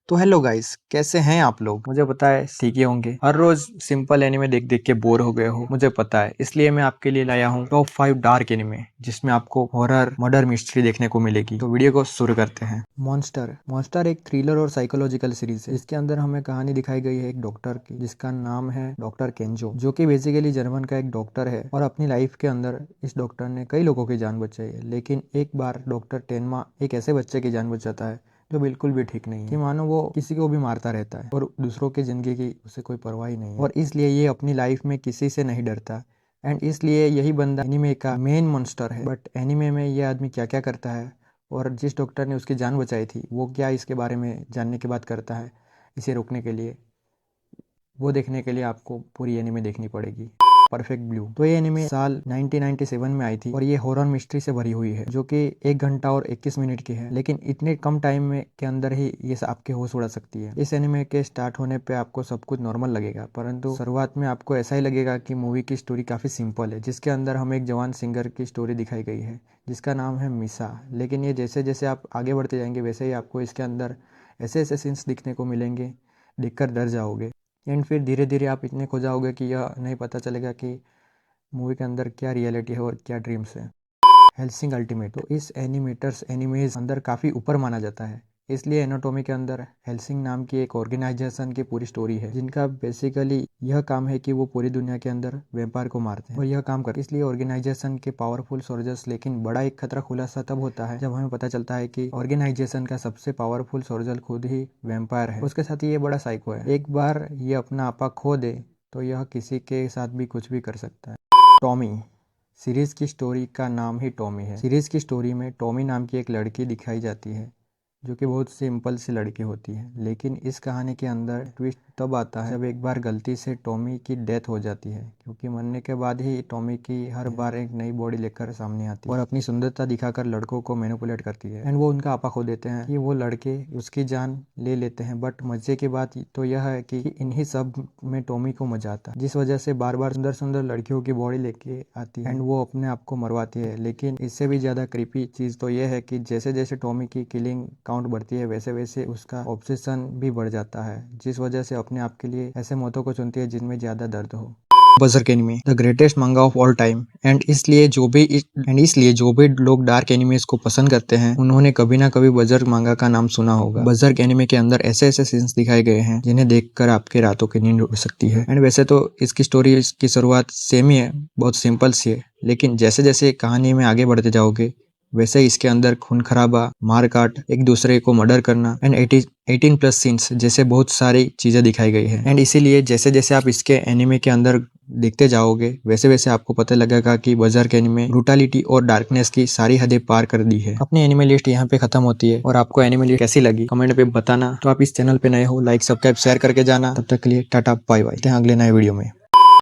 तो hello guys, कैसे हैं आप लोग। मुझे पता है ठीक ही होंगे। हर रोज सिंपल एनिमे देख देख के बोर हो गए हो, मुझे पता है। इसलिए मैं आपके लिए लाया हूँ टॉप 5 डार्क एनिमे, जिसमें आपको हॉरर मर्डर मिस्ट्री देखने को मिलेगी। तो वीडियो को शुरू करते हैं। मॉन्स्टर एक थ्रिलर और साइकोलॉजिकल सीरीज है। इसके अंदर हमें कहानी दिखाई गई है एक डॉक्टर की, जिसका नाम है डॉक्टर केंजो, जो कि बेसिकली जर्मन का एक डॉक्टर है। और अपनी लाइफ के अंदर इस डॉक्टर ने कई लोगों की जान बचाई है। लेकिन एक बार डॉक्टर टेनमा एक ऐसे बच्चे की जान बचाता है जो बिल्कुल भी ठीक नहीं है, कि मानो वो किसी को भी मारता रहता है और दूसरों की जिंदगी की उसे कोई परवाह ही नहीं है। और इसलिए ये अपनी लाइफ में किसी से नहीं डरता। एंड इसलिए यही बंदा एनीमे का मेन मॉन्स्टर है। बट एनीमे में ये आदमी क्या क्या करता है और जिस डॉक्टर ने उसकी जान बचाई थी वो क्या इसके बारे में जानने के बाद करता है इसे रोकने के लिए, वो देखने के लिए आपको पूरी एनीमे देखनी पड़ेगी। परफेक्ट ब्लू, तो ये एनीमे साल 1997 में आई थी और ये हॉरर मिस्ट्री से भरी हुई है, जो कि 1 घंटा और 21 मिनट की है। लेकिन इतने कम टाइम में के अंदर ही ये आपके होश उड़ा सकती है। इस एनीमे के स्टार्ट होने पे आपको सब कुछ नॉर्मल लगेगा, परंतु शुरुआत में आपको ऐसा ही लगेगा कि मूवी की स्टोरी काफी सिंपल है, जिसके अंदर हमें एक जवान सिंगर की स्टोरी दिखाई गई है जिसका नाम है मिसा। लेकिन ये जैसे जैसे आप आगे बढ़ते जाएंगे वैसे ही आपको इसके अंदर ऐसे ऐसे सीन्स दिखने को मिलेंगे, देखकर डर जाओगे। एंड फिर धीरे धीरे आप इतने खो जाओगे कि यह नहीं पता चलेगा कि मूवी के अंदर क्या रियलिटी है और क्या ड्रीम्स है। हेल्सिंग अल्टीमेट, तो इस एनिमेज अंदर काफ़ी ऊपर माना जाता है। इसलिए एनाटॉमी के अंदर हेल्सिंग नाम की एक ऑर्गेनाइजेशन की पूरी स्टोरी है, जिनका बेसिकली यह काम है कि वो पूरी दुनिया के अंदर वेम्पायर को मारते हैं और यह काम करते हैं। इसलिए ऑर्गेनाइजेशन के पावरफुल सोल्जर्स, लेकिन बड़ा एक खतरा खुलासा तब होता है जब हमें पता चलता है कि ऑर्गेनाइजेशन का सबसे पावरफुल सोल्जर खुद ही वेम्पायर है। उसके साथ ही ये बड़ा साइको है। एक बार ये अपना आपा खो दे तो यह किसी के साथ भी कुछ भी कर सकता है। टॉमी, सीरीज की स्टोरी का नाम ही टॉमी है। सीरीज की स्टोरी में टॉमी नाम की एक लड़की दिखाई जाती है, जो कि बहुत सिंपल सी लड़की होती है। लेकिन इस कहानी के अंदर ट्विस्ट तब आता है जब एक बार गलती से टॉमी की डेथ हो जाती है, क्योंकि मरने के बाद ही टॉमी की हर बार एक नई बॉडी लेकर सामने आती है और अपनी सुंदरता दिखाकर लड़कों को मैनिपुलेट करती है। एंड वो उनका आपा खो देते हैं कि वो लड़के उसकी जान ले लेते हैं। बट मजे की बात तो यह है कि इन्हीं सब में टॉमी को मजा आता है, जिस वजह से बार बार सुंदर सुंदर लड़कियों की बॉडी लेके आती है एंड वो अपने आप को मरवाती है। लेकिन इससे भी ज्यादा क्रीपी चीज तो यह है कि जैसे जैसे टॉमी की किलिंग काउंट बढ़ती है वैसे वैसे उसका ऑब्सेशन भी बढ़ जाता है, जिस वजह से अपने आप के लिए ऐसे मौतों को चुनती है जिनमें ज्यादा दर्द हो। बजर्क एनिमे, द ग्रेटेस्ट मंगा ऑफ ऑल टाइम। एंड इसलिए जो भी लोग डार्क एनिमेज को पसंद करते हैं उन्होंने कभी ना कभी बजर्क मंगा का नाम सुना होगा। बजर्क एनिमे के अंदर ऐसे ऐसे सीन्स दिखाए गए हैं जिन्हें देखकर आपके रातों की नींद उड़ सकती है। एंड वैसे तो इसकी स्टोरी की शुरुआत सेम ही है, बहुत सिंपल सी है। लेकिन जैसे जैसे कहानी में आगे बढ़ते जाओगे वैसे इसके अंदर खून खराबा, मार काट, एक दूसरे को मर्डर करना एंड 18+ सीन्स जैसे बहुत सारी चीजें दिखाई गई है। एंड इसीलिए जैसे जैसे आप इसके एनिमे के अंदर देखते जाओगे वैसे वैसे आपको पता लगेगा कि बजर्क एनिमे ब्रूटलिटी और डार्कनेस की सारी हदें पार कर दी है। अपनी एनिमे लिस्ट यहाँ पे खत्म होती है और आपको एनिमे लिस्ट कैसी लगी कमेंट पे बताना। तो आप इस चैनल पे नए हो, लाइक सब्सक्राइब शेयर करके जाना। तब तक के लिए टाटा बाय बाय, अगले नए वीडियो में।